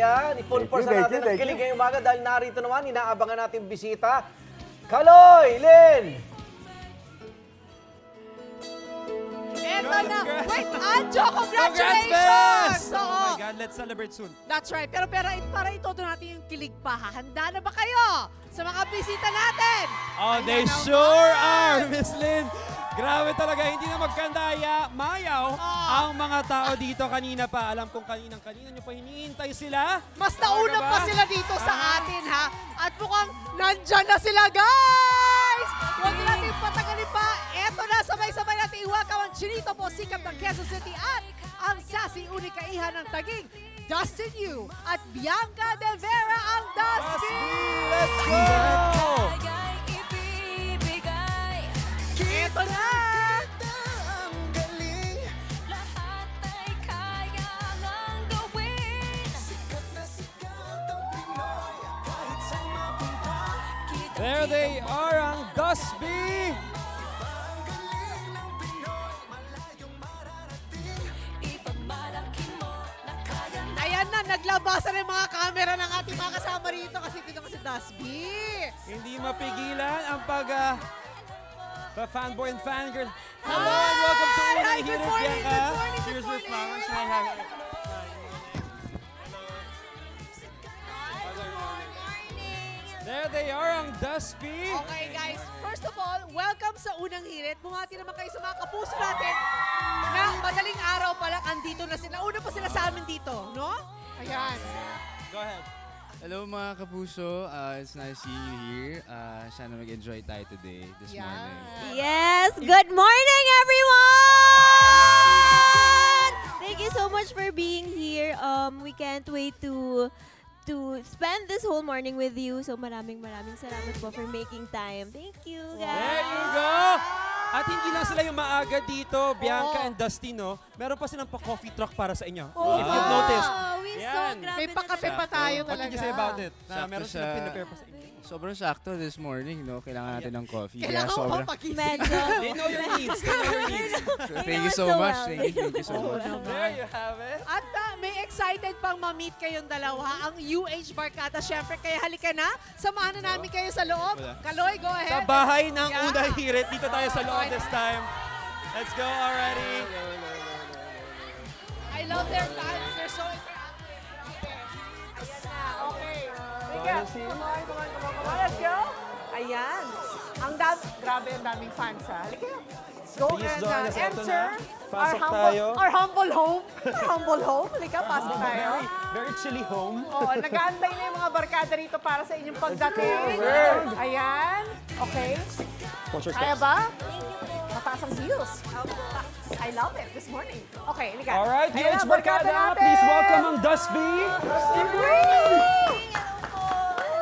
Ayan, i-full force na natin ang kilig ngayong umaga dahil narito naman, inaabangan natin bisita. Kaloy, Lynn! Eto na! Wait, Anjo, congratulations! Congrats, oh my God, let's celebrate soon. That's right. Pero para itodo natin yung kilig pa, handa na ba kayo sa mga bisita natin? Oh, they sure are, Miss Lynn. Grabe talaga, hindi na magkandaya, mayaw ang mga tao dito kanina pa. Alam kong kanina nyo pa hinihintay sila. Mas nauna pa sila dito sa atin, ha? At mukhang nandyan na sila, guys! Huwag natin patagalin pa. Eto na, sabay-sabay natin i-welcome ang Chinito po, sikat ng Quezon City at ang sassy unikaihan ng Taguig, Dustin Yu at Bianca De Vera ang Dustin! Let's go! Eto na! There they are, ang Dusby! Ayan na, naglabasan ng mga camera ng ating mga kasama rito kasi dito kasi Dusby. Hindi mapigilan ang fanboy and fangirl. Hello and welcome to Unang Hirit, Bianca. Here's your flowers. May I have it? There they are, ang Dusby. Okay guys, first of all, welcome sa Unang Hirit. Bumati naman kayo sa mga kapuso natin na madaling araw pa lang andito na sila. Una pa sila sa amin dito, no? Ayan. Go ahead. Hello mga kapuso, it's nice seeing you here. Sana mag-enjoy tayo today, this morning. Yes, good morning everyone! Thank you so much for being here. We can't wait to spend this whole morning with you. So maraming salamat po for making time. Thank you, guys. There you go! At hindi lang sila yung maaga dito, Bianca and Dustin, no? Meron pa silang pa-coffee truck para sa inyo. If you've noticed. May pakape pa tayo What talaga. did you say about it? Na Sakto meron silang pinapare pa sa inyo. Sobrang sakto this morning, no? Kailangan natin ng coffee. Kailangan mo sobrang... pa pagising. Medyo. They know your needs. They know your needs. Thank you so much. Thank you so much. There you have it. At may excited pang ma-meet kayong dalawa, ang UH Barkada. Siyempre, kaya halika na. Samahan na namin kayo sa loob. Kaloy, go ahead. Sa bahay ng Unang Hirit, dito tayo sa loob this time. Let's go already. I love their fans. They're so interactive. Ayan na. Okay. Come on. Let's go. Ayan. Grabe ang daming fans, ha? Halika. Go Please and join us. Ito enter na. Pasok tayo. our humble home. Our humble home. Halika, pasok tayo. Very chilly home. Oo, nag-aantay na yung mga barkada rito para sa inyong pagdating. Ayan. Okay. Kaya ba? Mataas ang views. I love it this morning. Okay, halika. Alright, Ayan UH na, Barkada, natin. please welcome ang Dusby.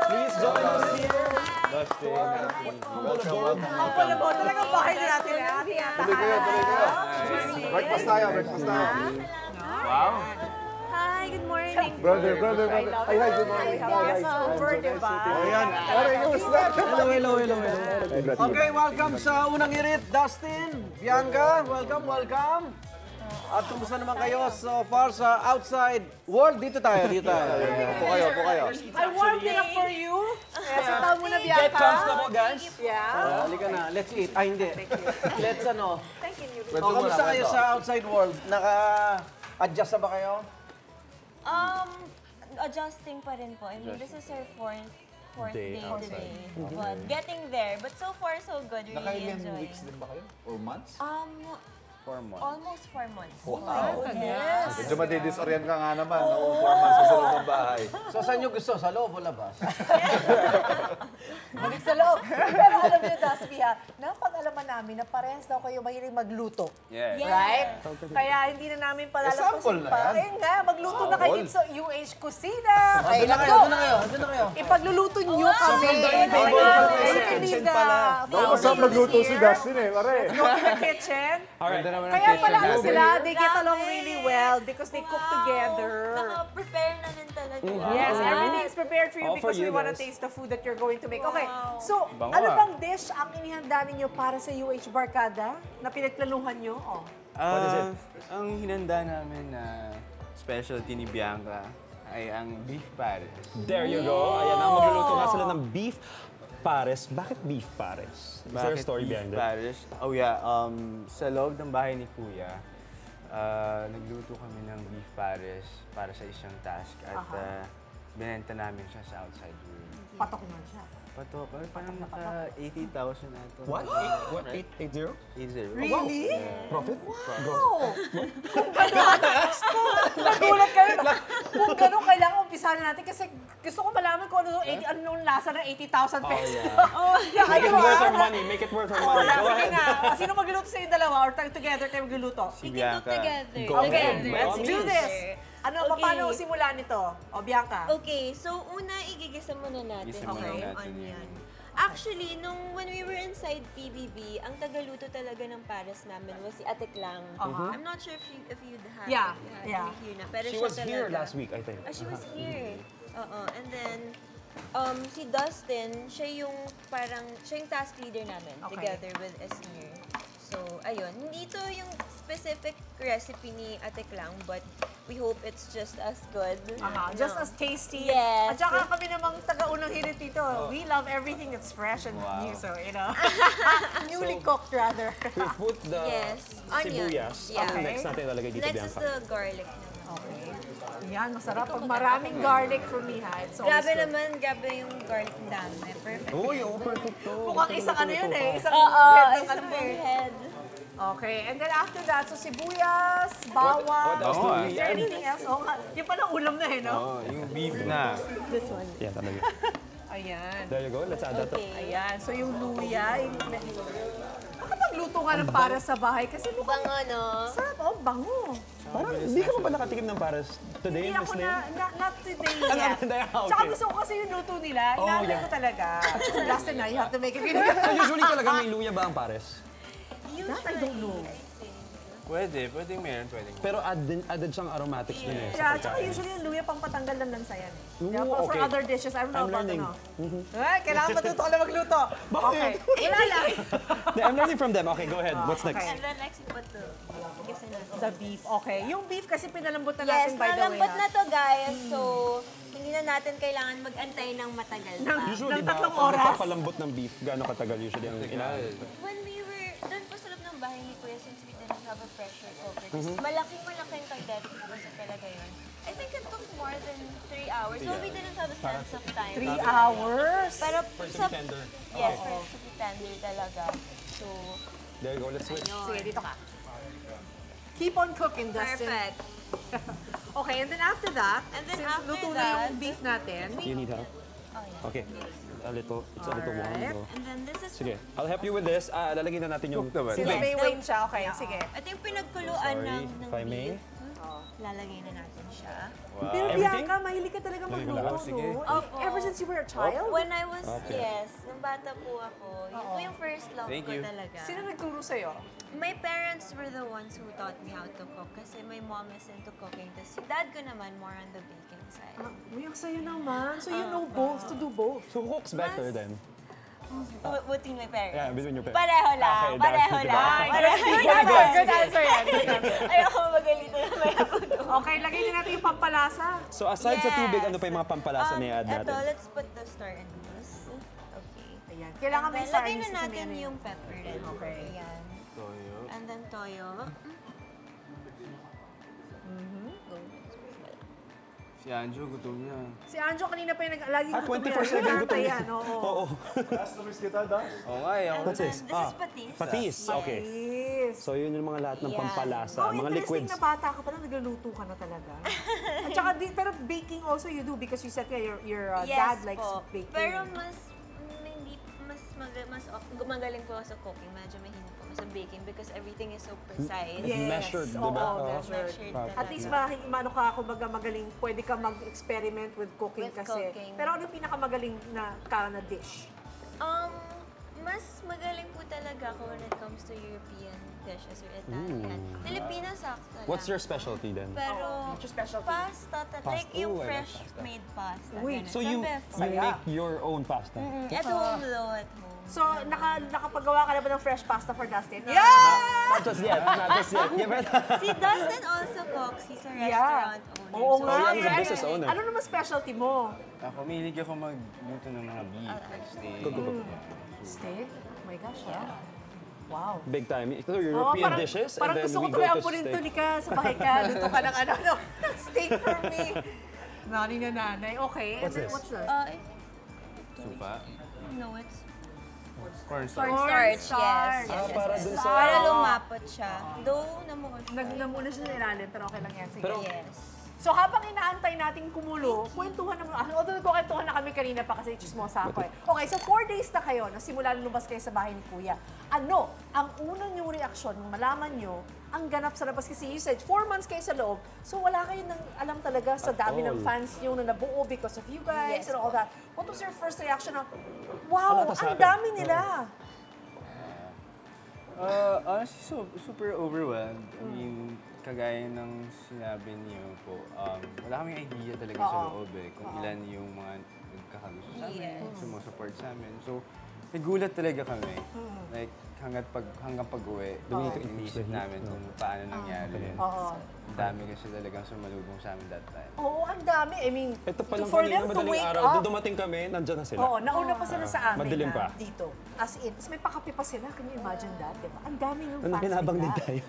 Please join us here. Ang pala talagang bahay na natin. Breakfast tayo. Wow. Hi, good morning. Brother. Ay, hi, good morning. Over, diba? Ayan. Hello. Okay, welcome sa Unang Hirit, Dustin, Bianca, welcome. At kumusta naman kayo so far sa outside world? Dito tayo. Upo kayo. I warmed it up for you. Sit down muna, Bianca. Get comfortable, guys. Yeah. Halika na, let's eat. Ay, hindi. Let's ano. Thank you. Kamusta kayo sa outside world? Naka-adjust na ba kayo? Adjusting pa rin po. I mean, this is our fourth day today. But getting there. But so far, so good. Really Nakailan enjoying. weeks din ba kayo? Or months? 4 months. Almost 4 months. Wow. Yes. Medyo madidisorient ka nga naman. Noong 4 months sa loob ng bahay. So, saan nyo gusto? Sa loob o labas? Balik sa loob. Pero alam niyo, Dasby, ha, napag-alaman namin na parehas daw kayo mahilig magluto. Yeah. Right? Kaya hindi na namin sample palalampasin na pa. yan. Ayun nga, magluto na kayo dito sa UH Kusina. Doon na kayo. Ipagluluto nyo kami. Kitchen pala. Masarap magluto si Dustin eh, pare. Go to the kitchen. Kaya pala ano sila, they get along really well because they cook together. Naka-prepare na rin talaga. Yes, everything's prepared for you All for because we you want to guys. taste the food that you're going to make. Okay, so Bango ano ah. bang dish ang inihanda ninyo para sa UH Barkada na pinagplanuhan nyo? Oh. Ang hinanda namin na specialty ni Bianca ay ang beef pares. There you go. Ayan ang magluluto nga sila ng beef pares. Bakit beef pares? Is there a story behind it? Pares? Oh yeah, sa loob ng bahay ni Kuya, nagluto kami ng beef pares para sa isang task at binenta namin siya sa outside world. Patok na siya. Patok, parang naka 80,000 ata. What? What? 880? 80. Really? Profit? Oh! Nagulat kayo. Kung gano'n, kailangan umpisahan natin kasi gusto ko malaman kung ano yung lasa ng 80,000 pesos. Oh, yeah. Make it worth our money. Make it worth our Oh, money. Go sige ahead. nga. Sino magluluto sa inyo dalawa or together kayo magluluto? Si We can cook Bianca. together. Go Okay, ahead. let's do this. Ano, Okay. paano simula nito? O, Bianca. Okay, so una igigisa muna natin Gisa muna yung natin. onion. Actually, when we were inside PBB, ang tagaluto talaga ng pares namin was si Ate Klang. I'm not sure if you'd have Yeah, had yeah. her here na. Pero She siya was here talaga. last week, I think. She was here. And then, si Dustin, siya yung task leader namin Okay. together with Esmer. So, ayun. Hindi ito yung specific recipe ni Ate Klang, but we hope it's just as good. Just as tasty. Yes. At saka kami namang taga-unang hirit dito. We love everything that's fresh and new. So, newly cooked rather. We put the Yes, onion. sibuyas. Yeah. Ano next natin ilalagay dito, Next is Bianca? the garlic naman. Okay. Yan, masarap. Pag maraming garlic for me, ha? It's always Grabe good. naman, grabe yung garlic dami. Perfect. Uy, perfect to. Mukhang isang ano yun eh. Isang Oo, head ng isang ano eh. head. Okay, and then after that, so sibuyas, bawang. What else do we Is there add? anything else? Oh, yung palang ulam na eh, no? Oh, yung beef na. This one. Yeah, talaga. Ayan. There you go. Let's add that. Okay. Ayan. So yung luya, makapagluto nga ng para sa bahay kasi mukhang Bango, no? sarap. Oh, bango. Parang hindi ka pa ba nakatikim ng pares today, Hindi Miss ako Lynn? not today Ah, yet. not today. Ah, okay. Tsaka gusto ko kasi yung luto nila. Inaantay yeah. ko talaga. So Dustin na, you have to make it. So usually talaga may luya ba ang pares? That I don't know. Pwedeng meron, pwedeng. Pero added siyang aromatics din eh. Yeah, sa tsaka pagkain. usually yung luya pang patanggal ng lansa yan. Ooh, Yeah, for okay. other dishes, I don't know I'm about learning. Ay, kailangan matuto ka na magluto. Okay. Wala lang. I'm learning from them. Okay, go ahead. What's next? okay. And then next, put the igisa natin. The beef, okay. Yung beef kasi pinalambot na Yes, natin by the way. nalambot na to, guys. So, hindi na natin kailangan mag-antay ng matagal pa. Usually ng ba, tatlong pag oras? nagpapalambot ng beef, gaano katagal usually ang inaano? When we were doon po sa loob ng bahay ni Kuya, since we didn't have a pressure cooker, malaking kagat kasi talaga yun. I think it took more than 3 hours. So we didn't have a sense of time. 3 hours? Pero For it to sa, be tender. yes, for it to be tender talaga. So, There you go. Let's switch. Sige, dito ka. Keep on cooking, Dustin. perfect. Okay, and then after that, And then since after luto na that, yung beef natin, You need help? Oh, yeah. Okay. It's a little warm Alright. though. And then this is, Sige, I'll help you with this. Lalagyan na natin yung Cook naman. since Yes. may wait siya, okay, sige. ito yung pinagkuluan Sorry, ng if I may. beef. Lalagay na natin siya. Pero Everything? Bianca, mahilig ka talaga Lagay ko magluto, lang. Sige. no? Opo. Ever since you were a child? When I was, Okay. yes, nung bata po ako, yun po yung first love Thank ko you. talaga. Sino nagturo sa'yo? My parents were the ones who taught me how to cook kasi my mom is into cooking. Tapos si dad ko naman more on the baking side. Uy, ang sa'yo naman. So you know both, to do both. So who cooks better then? Between my parents. Yeah, between your parents. Pareho lang. Okay, Pareho diba? lang. Good answer yan. Good answer. Ayoko magalito na may ako doon. Okay, lagay din natin yung pampalasa. So aside sa tubig, Yes. ano pa yung mga pampalasa na i-add natin? Ito, let's put the star anise. Okay. Ayan. Kailangan may And then, star lagay anise na kasi natin may ano yung pepper rin. Okay. Ayan. Toyo. And then toyo. Go. Si Anjo, gutom niya. Si Anjo kanina pa yung lagi Ah, gutom 24/7 yan. gutom Yan, yan. oo. Oo. Oo nga, eh. What's this? This is patis. Patis, okay. Yes. So yun yung mga lahat ng Yeah. pampalasa, Oh, mga interesting liquids. na bata ka pala, nagluluto ka na talaga. At saka, pero baking also you do because you said your dad likes po. baking. Pero mas gumagaling po ako sa cooking. Medyo mahina po ako sa baking because everything is so precise. Yes. Measured, Oo, diba? measured. Measured At least talaga. maano ka, kumbaga magaling, pwede ka mag-experiment with cooking With kasi. cooking. Pero ano yung pinakamagaling na dish? Mas magaling po talaga ako when it comes to European dishes or Italian. Pilipinas sakto lang. What's your specialty then? Pero What's your specialty? pasta, like Pasta? yung Ooh, I like fresh pasta. made pasta. Uy, ganun. So you Sabi, make your own pasta? At home though, at home. So, nakapagawa ka na ba ng fresh pasta for Dustin? Not just yet. Si Dustin also cooks. He's a restaurant owner. Oo so nga. he's a business owner. Ano naman specialty mo? Ako, mahilig ako magluto ng mga beef, like steak. Steak? Oh my gosh, Wow. Big time. So European parang, dishes, and parang then gusto we ko go tuloy to ampunin to steak. ni ka sa bahay ka. Luto ka ng steak for me. Nani na nanay. Okay. What's this? What's this? Supa. No, it's Cornstarch. cornstarch, yes. Para dun sa... Para lumapot siya. Though, namukha siya. Nagmuna siya sa ilalim, pero okay lang yan. Sige. Yes. So habang inaantay nating kumulo, kwentuhan naman. Although nagkukwentuhan na kami kanina pa kasi chismosa ako eh. Okay, so 4 days na kayo na simula lumabas kayo sa bahay ni Kuya. Ano ang unang yung reaksyon nung malaman nyo ang ganap sa labas? Kasi you said 4 months kayo sa loob, so wala kayo nang alam talaga sa dami ng fans nyo na nabuo because of you guys and all that. What was your first reaction na, wow, ang dami nila? Honestly, super overwhelmed. I mean, kagaya ng sinabi niyo po, wala kaming idea talaga sa loob eh, kung ilan yung mga nagkakagusto sa amin, sumusupport sa amin. So, nagulat talaga kami. Like, hanggang pag-uwi, inisip namin kung paano nangyari. Ang dami kasi talagang sumalubong sa amin that time. Oo, ang dami. I mean, Ito pa lang for kanina, them to madaling wake araw. up. Doon dumating kami, nandyan na sila. Oo, nauna pa sila sa amin Madilim pa. dito. As in, tapos may pakape pa sila. Can you imagine that, diba? Ang dami ng Ano, fans pinabang din nila. tayo.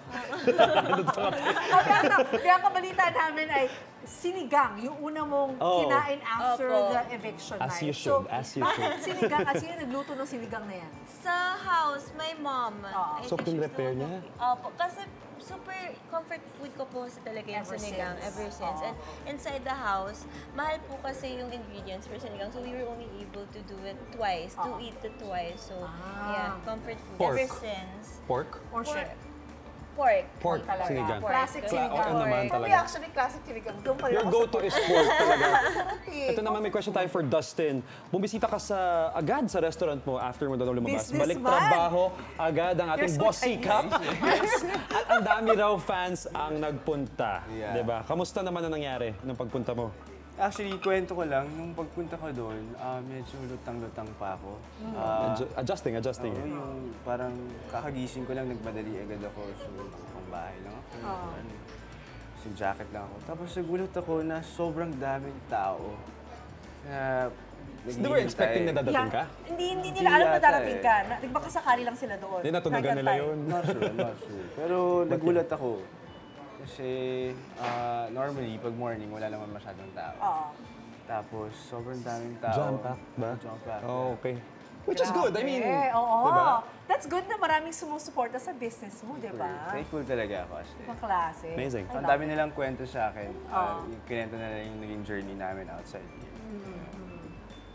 Kaya ang kabalita namin ay sinigang, yung una mong kinain after the eviction As night. you should, as you bakit should. sinigang? At sino nagluto ng sinigang na yan? Sa house, my mom. I So, think she's the pin-repair one niya? who- Opo, kasi super comfort food ko po sa talaga yung Ever sinigang since. ever since. And inside the house, mahal po kasi yung ingredients for sinigang. So we were only able to do it twice, to eat it twice. So yeah, comfort food Pork. ever since. Pork? Or shrimp? Pork. Pork, sinigang. Classic Pork. sinigang. Oo naman For me, talaga. actually, classic sinigang. Doon pa rin Your ako sa go-to is pork talaga. sarap eh. Ito naman may question tayo for Dustin. Bumisita ka agad sa restaurant mo after mo doon lumabas. Businessman. Balik trabaho agad ang ating You're so boss Chinese. Sikap. Yes. At ang dami raw fans ang nagpunta. Yeah. Diba? Kamusta naman ang nangyari nung pagpunta mo? Actually, kwento ko lang, nung pagpunta ko doon, medyo lutang-lutang pa ako. Adjusting. Oo, yung parang kakagising ko lang, nagmadali agad ako. So, pang bahay lang ako. So, jacket lang ako. Tapos nagulat ako na sobrang daming tao. They were expecting na dadating ka? Hindi nila alam na yata darating ka. Nagbakasakali lang sila doon. Hindi, natunagan nila yun. Not sure. Pero nagulat ako. Kasi normally, pag morning, wala naman masyadong tao. Oo. Tapos, sobrang daming tao. Jam-packed ba? Jam-packed. Oh, okay. Which is good. I mean, Oo. diba? That's good na maraming sumusuporta sa business mo, di ba? Thankful talaga ako kasi. Ibang klase. Amazing. Ang dami nilang kwento sa akin. Yung kinento nila yung naging journey namin outside here.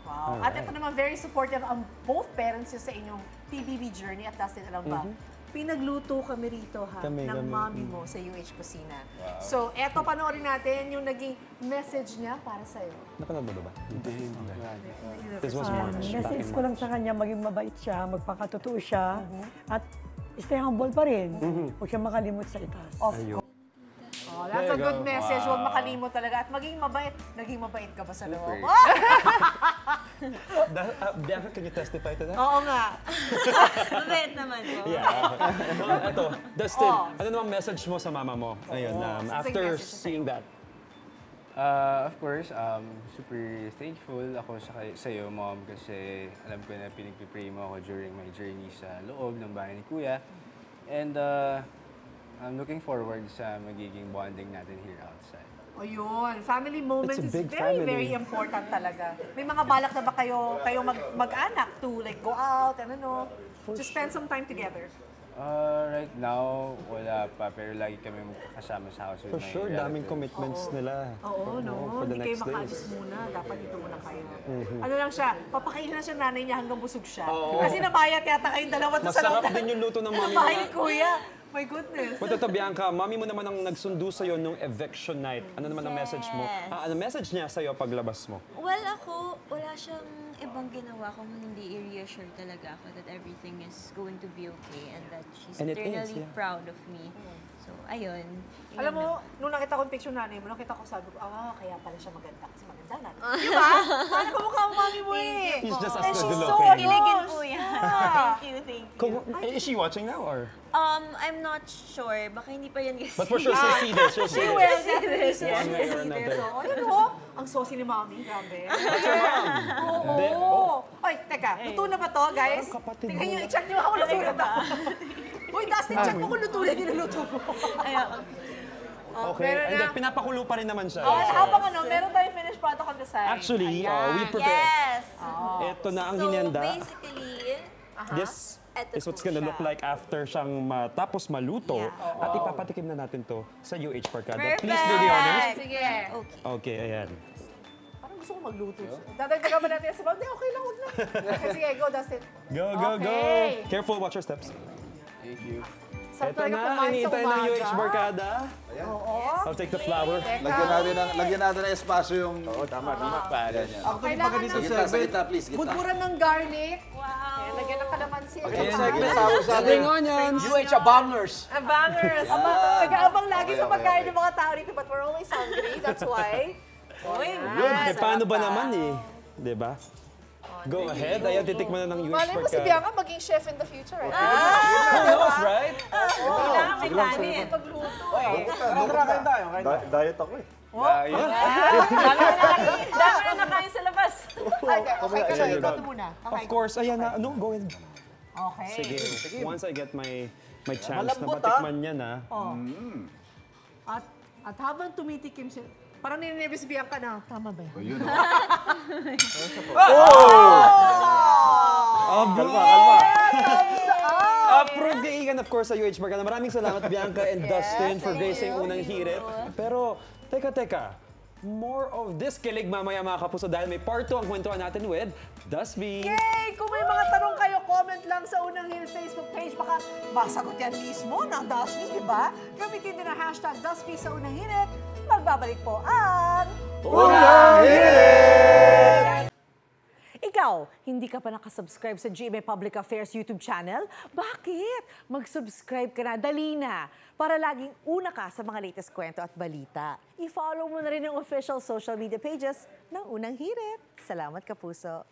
Wow. At ito naman, very supportive ang both parents nyo sa inyong PBB journey. At Dustin, alam ba, pinagluto kami rito ng mommy mo sa UH Kusina. So, eto panoorin natin yung naging message niya para sa'yo. Napanood mo ba? Hindi. This was March. Message ko lang sa kanya, maging mabait siya, magpakatotoo siya, at stay humble pa rin. Huwag siya makalimot sa itaas. Oh, that's a good message. Huwag makalimot talaga. At maging mabait. Naging mabait ka ba sa loob? Super. Bianca, can you testify to that? Oo nga. Mabait naman po. Yeah. Ito, Dustin, ano namang message mo sa mama mo? Ayun, after message sa seeing that. Of course, super thankful ako sa iyo, Mom, kasi alam ko na pinagpipray mo ako during my journey sa loob ng bahay ni Kuya. And I'm looking forward sa magiging bonding natin here outside. O yun, family moments It's a is big very, family. very important talaga. May mga balak na ba kayo mag-anak to like go out and to spend some time together? Right now, wala pa, pero lagi kami magkakasama sa house with For my sure, daming relatives. commitments nila. Oo, no? For the Hindi kayo next makaalis days. muna. Dapat dito muna kayo. Ano lang siya, papakainin na siya nanay niya hanggang busog siya. Kasi nabayat yata kayong dalawa to sa Masarap loob din yung luto ng mami bahay mo. ni Kuya. My goodness. But ito, Bianca, mami mo naman ang nagsundo sa'yo nung eviction night. Ano naman ang message mo? Yes. Ano message niya sa'yo paglabas mo? Well, ako, wala siyang ibang ginawa kung hindi i-reassure talaga ako that everything is going to be okay and that she's And it is, eternally yeah. proud of me. So, ayun. Yun Alam mo, lang. nung nakita ko yung picture nanay mo, nakita ko sabi ko, kaya pala siya maganda kasi maganda na. Di ba? Parang kamukha ang mami mo eh. He's just as And good she's so looking. Kiligin po yan. Thank you, thank you. Is she watching now or? I'm not sure. Baka hindi pa yan guys. But for sure, she'll see this. She'll see this. Well, definitely. One way or another. So, ayun ho, ang saucy ni Mami, grabe. Hindi. Oo. Ay, teka, luto na ba to, guys? Tingnan nyo, i-check nyo ako luto na to. Uy, Dustin, check mo kung luto na niluluto mo. Okay, and then pinapakulo pa rin naman siya. Habang meron tayong finished product on the side. Actually, we prepare. Yes! Ito na ang So, hinihanda. basically, This Eto is what's po gonna siya. look like after siyang matapos maluto. Yeah. At ipapatikim na natin to sa UH Barkada. Perfect! Please do the honors. Sige. Okay. Okay, ayan. Parang gusto ko magluto. Dadagdagan ba natin sa Hindi, okay lang, huwag na. Okay, sige, go, Dustin. Go, go, go! Okay. Careful, watch your steps. Thank you. Sarap Ito talaga na, kumain sa inintay ng UH umaga. Barkada. Oo. I'll take the flour. Lagyan natin ng espasyo yung... Oo, tama. Para niya. Actually, pag ganito Sa gitna, segment, please, gitna. Budburan ng garlic. Wow! Ayan, lagyan ng kalamansi. ganito segment, tawag sa atin, Spring onions. UH Abangers. Bangers. Nag-aabang lagi sa pagkain ng mga tao dito, but we're always hungry. That's why. Uy, Eh, paano ba naman eh? Diba? Go ahead. Ayan, titikman na ng UH Malay mo si Barkada. Bianca maging chef in the future. Who knows, right? Kailangan may kanin. Pagluto. Tara, kain tayo. Kain tayo. Diet ako eh. Dami na nakain sa labas. Okay ka na, ikaw muna. Of course. Ayan na. No, go ahead. Okay. Sige. Once I get my chance na Malambot, matikman niya na. At habang tumitikim siya, parang nininebis si Bianca na, tama ba yan? Approve kay Igan, of course, sa UH Barkada. Maraming salamat, Bianca and Dustin, for gracing unang hirit. Pero, teka. More of this kilig mamaya mga kapuso dahil may part 2 ang kwentuhan natin with Dusby. Yay! Kung may mga tanong kayo, comment lang sa Unang Hirit Facebook page. Baka masagot yan mismo ng Dusby, di ba? Gamitin din ang hashtag Dusby sa Unang Hirit. Magbabalik po ang... Unang Hirit! Ikaw, hindi ka pa nakasubscribe sa GMA Public Affairs YouTube channel? Bakit? Mag-subscribe ka na, dali na, para laging una ka sa mga latest kwento at balita. I-follow mo na rin ang official social media pages ng Unang Hirit. Salamat, Kapuso.